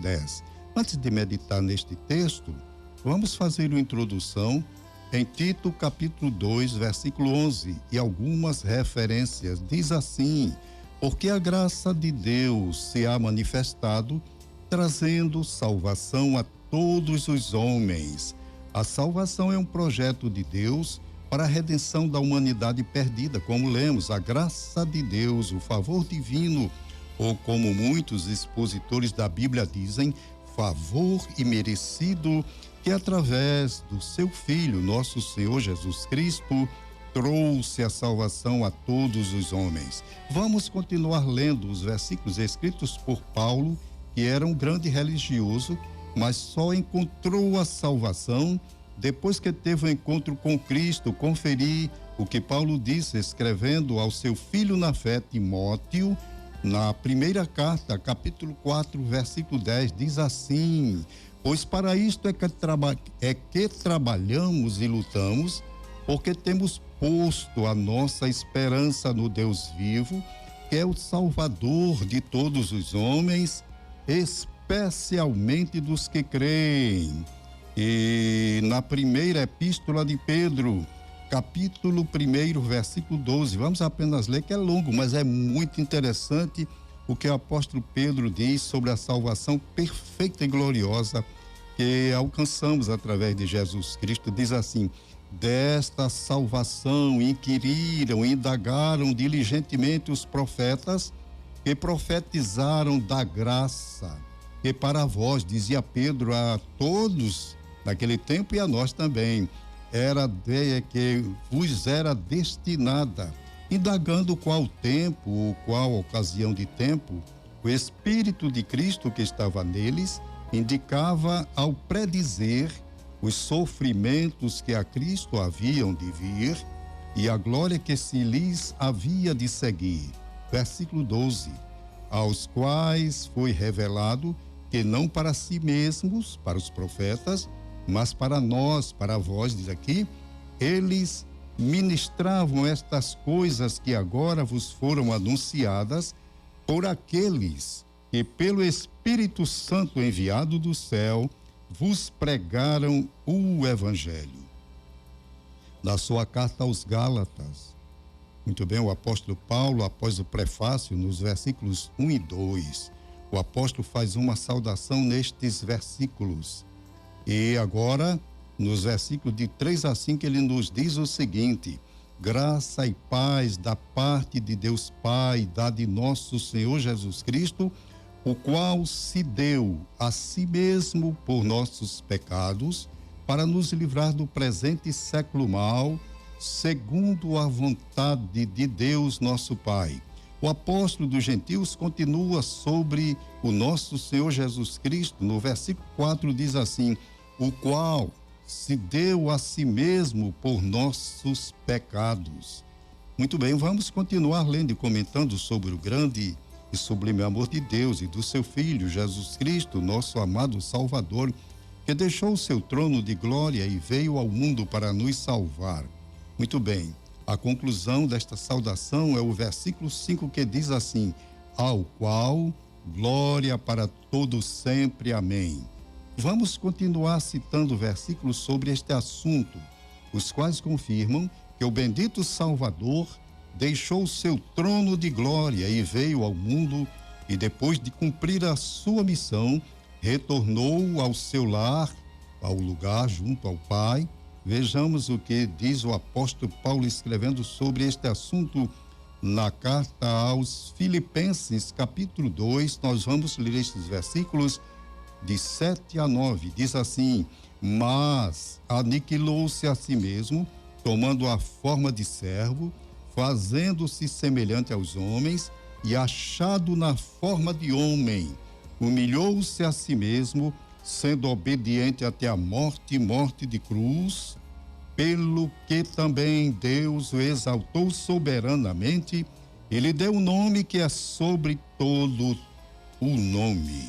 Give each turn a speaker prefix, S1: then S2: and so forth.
S1: 10. Antes de meditar neste texto, vamos fazer uma introdução em Tito, capítulo 2, versículo 11, e algumas referências. Diz assim: porque a graça de Deus se há manifestado, trazendo salvação a todos os homens. A salvação é um projeto de Deus para a redenção da humanidade perdida, como lemos, a graça de Deus, o favor divino, ou como muitos expositores da Bíblia dizem, favor imerecido, que através do seu Filho, nosso Senhor Jesus Cristo, trouxe a salvação a todos os homens. Vamos continuar lendo os versículos escritos por Paulo, que era um grande religioso, mas só encontrou a salvação depois que teve um encontro com Cristo. Conferir o que Paulo disse escrevendo ao seu filho na fé, Timóteo, na primeira carta, capítulo 4, versículo 10, diz assim: pois para isto é que trabalhamos e lutamos, porque temos posto a nossa esperança no Deus vivo, que é o Salvador de todos os homens, especialmente dos que creem. E na primeira epístola de Pedro, capítulo 1, versículo 12, vamos apenas ler, que é longo, mas é muito interessante o que o apóstolo Pedro diz sobre a salvação perfeita e gloriosa que alcançamos através de Jesus Cristo. Diz assim: desta salvação inquiriram, indagaram diligentemente os profetas que profetizaram da graça, que para vós, dizia Pedro a todos naquele tempo e a nós também, que vos era destinada, indagando qual tempo ou qual ocasião de tempo o Espírito de Cristo que estava neles indicava ao predizer os sofrimentos que a Cristo haviam de vir e a glória que se lhes havia de seguir. Versículo 12, aos quais foi revelado que não para si mesmos, para os profetas, mas para nós, para vós, diz aqui, eles ministravam estas coisas que agora vos foram anunciadas por aqueles que pelo Espírito Santo enviado do céu vos pregaram o Evangelho. Na sua carta aos Gálatas, muito bem, o apóstolo Paulo, após o prefácio, nos versículos 1 e 2, o apóstolo faz uma saudação nestes versículos. E agora, nos versículos de 3 a 5, ele nos diz o seguinte: graça e paz da parte de Deus Pai, da de nosso Senhor Jesus Cristo, o qual se deu a si mesmo por nossos pecados, para nos livrar do presente século mau, segundo a vontade de Deus nosso Pai. O apóstolo dos gentios continua sobre o nosso Senhor Jesus Cristo. No versículo 4 diz assim: o qual se deu a si mesmo por nossos pecados. Muito bem, vamos continuar lendo e comentando sobre o grande e sublime amor de Deus e do seu Filho Jesus Cristo, nosso amado Salvador, que deixou o seu trono de glória e veio ao mundo para nos salvar. Muito bem, a conclusão desta saudação é o versículo 5, que diz assim: ao qual glória para todo sempre. Amém. Vamos continuar citando versículos sobre este assunto, os quais confirmam que o bendito Salvador deixou o seu trono de glória e veio ao mundo, e depois de cumprir a sua missão, retornou ao seu lar, ao lugar junto ao Pai. Vejamos o que diz o apóstolo Paulo escrevendo sobre este assunto na carta aos Filipenses, capítulo 2. Nós vamos ler estes versículos de 7 a 9. Diz assim: mas aniquilou-se a si mesmo, tomando a forma de servo, fazendo-se semelhante aos homens, e achado na forma de homem, humilhou-se a si mesmo, sendo obediente até a morte, morte de cruz, pelo que também Deus o exaltou soberanamente, e lhe deu um nome que é sobre todo o nome.